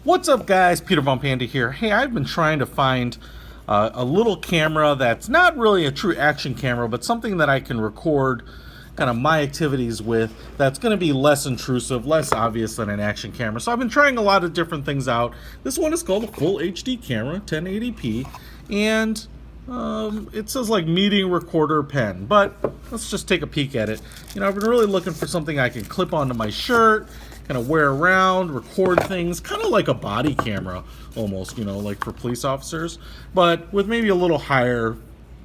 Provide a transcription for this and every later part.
What's up, guys? Peter von Panda here. Hey, I've been trying to find a little camera that's not really a true action camera, but something that I can record kind of my activities with that's going to be less intrusive, less obvious than an action camera. So I've been trying a lot of different things out. This one is called a full HD camera, 1080p, and it says like meeting recorder pen, but let's just take a peek at it. You know, I've been really looking for something I can clip onto my shirt, kind of wear around, record things, kind of like a body camera almost, you know, like for police officers, but with maybe a little higher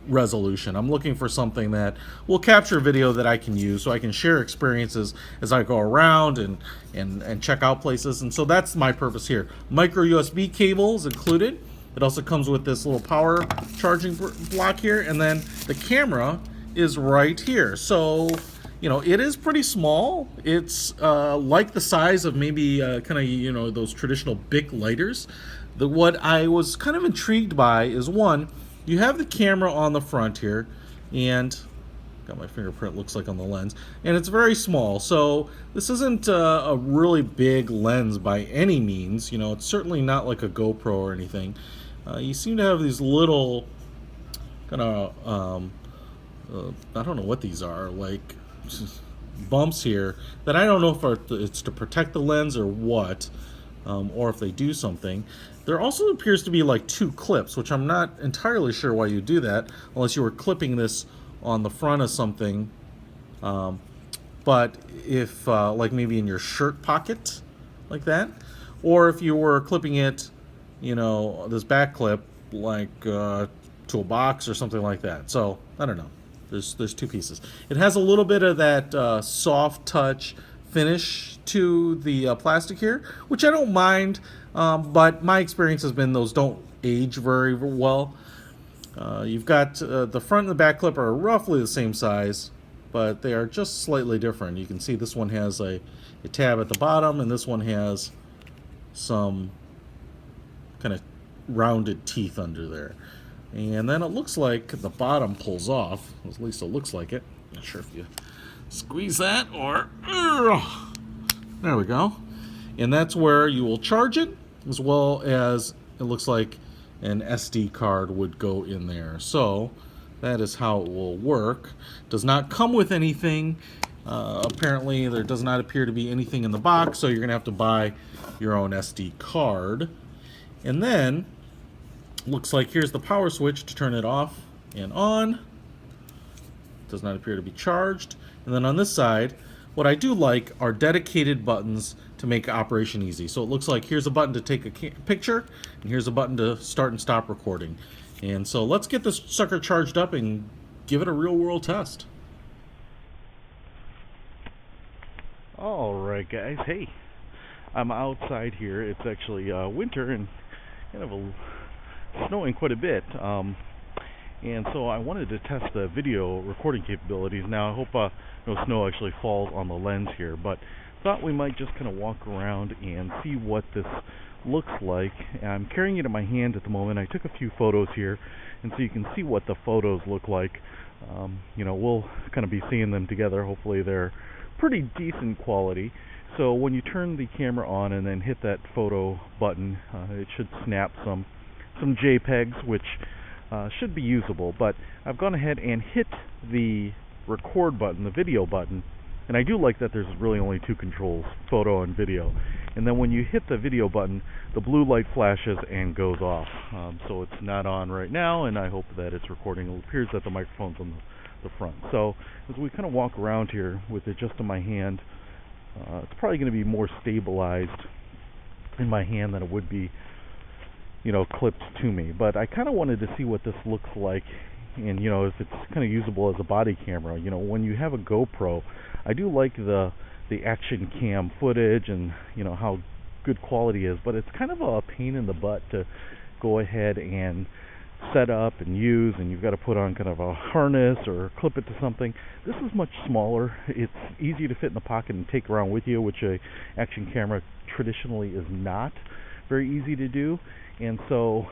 resolution. I'm looking for something that will capture video that I can use so I can share experiences as I go around and check out places. And so that's my purpose here. Micro USB cable is included. It also comes with this little power charging block here, and then the camera is right here. So, you know, it is pretty small. It's like the size of maybe kind of, you know, those traditional Bic lighters. What I was kind of intrigued by is, one, you have the camera on the front here, and got my fingerprint, looks like, on the lens, and it's very small. So this isn't a really big lens by any means. You know, it's certainly not like a GoPro or anything. You seem to have these little kind of I don't know what these are, like bumps here that I don't know if it's to protect the lens or what, or if they do something. There also appears to be like two clips, which I'm not entirely sure why you do that unless you were clipping this on the front of something. But if like maybe in your shirt pocket like that, or if you were clipping it, you know, this back clip like to a box or something like that. So I don't know. There's two pieces. It has a little bit of that soft touch finish to the plastic here, which I don't mind, but my experience has been those don't age very well. You've got the front and the back clip are roughly the same size, but they are just slightly different. You can see this one has a tab at the bottom, and this one has some kind of rounded teeth under there. And then it looks like the bottom pulls off, at least it looks like it. Not sure if you squeeze that or... there we go. And that's where you will charge it, as well as it looks like an SD card would go in there. So that is how it will work. Does not come with anything. Apparently there does not appear to be anything in the box, so you're going to have to buy your own SD card. And then looks like here's the power switch to turn it off and on. Does not appear to be charged. And then on this side, what I do like are dedicated buttons to make operation easy. So it looks like here's a button to take a picture, and here's a button to start and stop recording. And so let's get this sucker charged up and give it a real world test. Alright guys, hey, I'm outside here. It's actually winter and kind of snowing quite a bit, and so I wanted to test the video recording capabilities. Now I hope no snow actually falls on the lens here, but thought we might just kind of walk around and see what this looks like. I'm carrying it in my hand at the moment. I took a few photos here, and so you can see what the photos look like. You know, we'll kind of be seeing them together. Hopefully they're pretty decent quality. So when you turn the camera on and then hit that photo button, it should snap some JPEGs, which should be usable. But I've gone ahead and hit the record button, the video button, and I do like that there's really only two controls, photo and video. And then when you hit the video button, the blue light flashes and goes off. So it's not on right now, and I hope that it's recording. It appears that the microphone's on the front. So as we kind of walk around here with it just in my hand, it's probably going to be more stabilized in my hand than it would be, you know, clipped to me. But I kind of wanted to see what this looks like, and you know, if it's kind of usable as a body camera. You know, when you have a GoPro, I do like the action cam footage and, you know, how good quality is, but it's kind of a pain in the butt to go ahead and set up and use, and you've got to put on kind of a harness or clip it to something. This is much smaller. It's easy to fit in the pocket and take around with you, which a action camera traditionally is not very easy to do. And so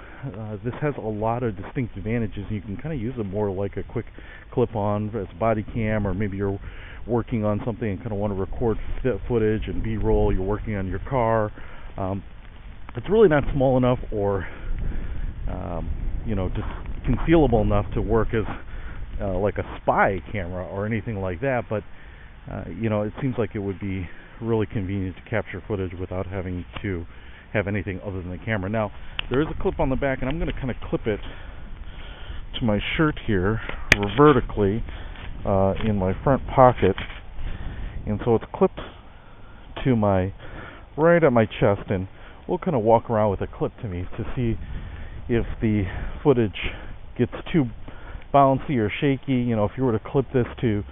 this has a lot of distinct advantages. You can kind of use it more like a quick clip-on as a body cam, or maybe you're working on something and kind of want to record footage and B-roll. You're working on your car. it's really not small enough or just concealable enough to work as like a spy camera or anything like that, but it seems like it would be really convenient to capture footage without having to have anything other than the camera. Now, there is a clip on the back, and I'm going to kind of clip it to my shirt here vertically in my front pocket, and so it's clipped to right at my chest, and we'll kind of walk around with a clip to me to see if the footage gets too bouncy or shaky. If you were to clip this to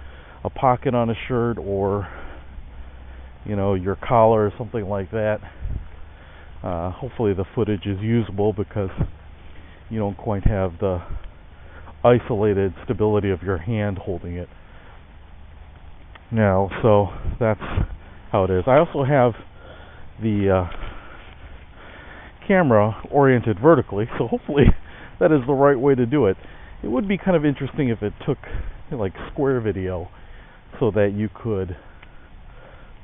a pocket on a shirt or your collar or something like that, hopefully the footage is usable because you don't quite have the isolated stability of your hand holding it. Now, so that's how it is. I also have the camera oriented vertically, so hopefully that is the right way to do it. It would be kind of interesting if it took like square video so that you could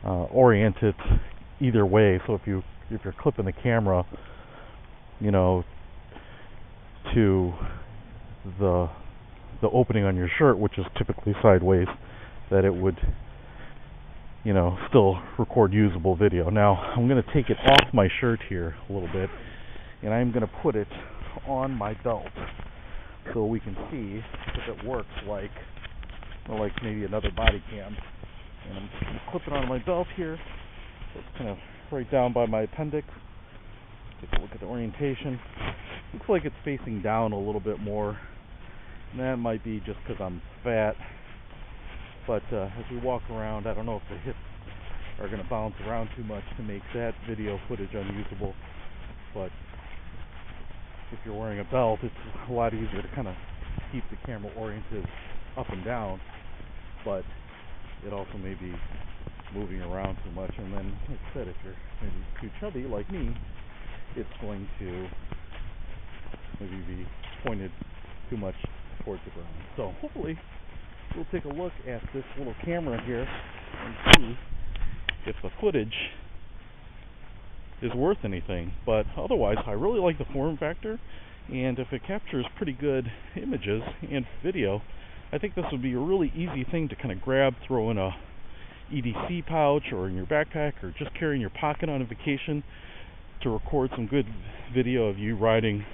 orient it either way. So if you're clipping the camera, to the opening on your shirt, which is typically sideways, that it would still record usable video. Now I'm going to take it off my shirt here a little bit, and I'm going to put it on my belt so we can see if it works like maybe another body cam. And I'm just going to clip it on my belt here. So it's kind of right down by my appendix. Take a look at the orientation. Looks like it's facing down a little bit more. And that might be just because I'm fat. But as we walk around, I don't know if the hips are going to bounce around too much to make that video footage unusable. But if you're wearing a belt, it's a lot easier to kind of keep the camera oriented up and down. But it also may be moving around too much. And then, like I said, if you're maybe too chubby like me, it's going to maybe be pointed too much towards the ground. So hopefully we'll take a look at this little camera here and see if the footage is worth anything. But otherwise, I really like the form factor, and if it captures pretty good images and video, I think this would be a really easy thing to kind of grab, throw in a EDC pouch or in your backpack, or just carry in your pocket on a vacation to record some good video of you riding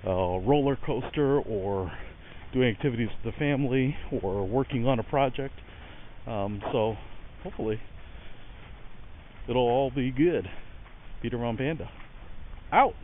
a roller coaster or doing activities with the family or working on a project. So hopefully it'll all be good. Peter from Panda out.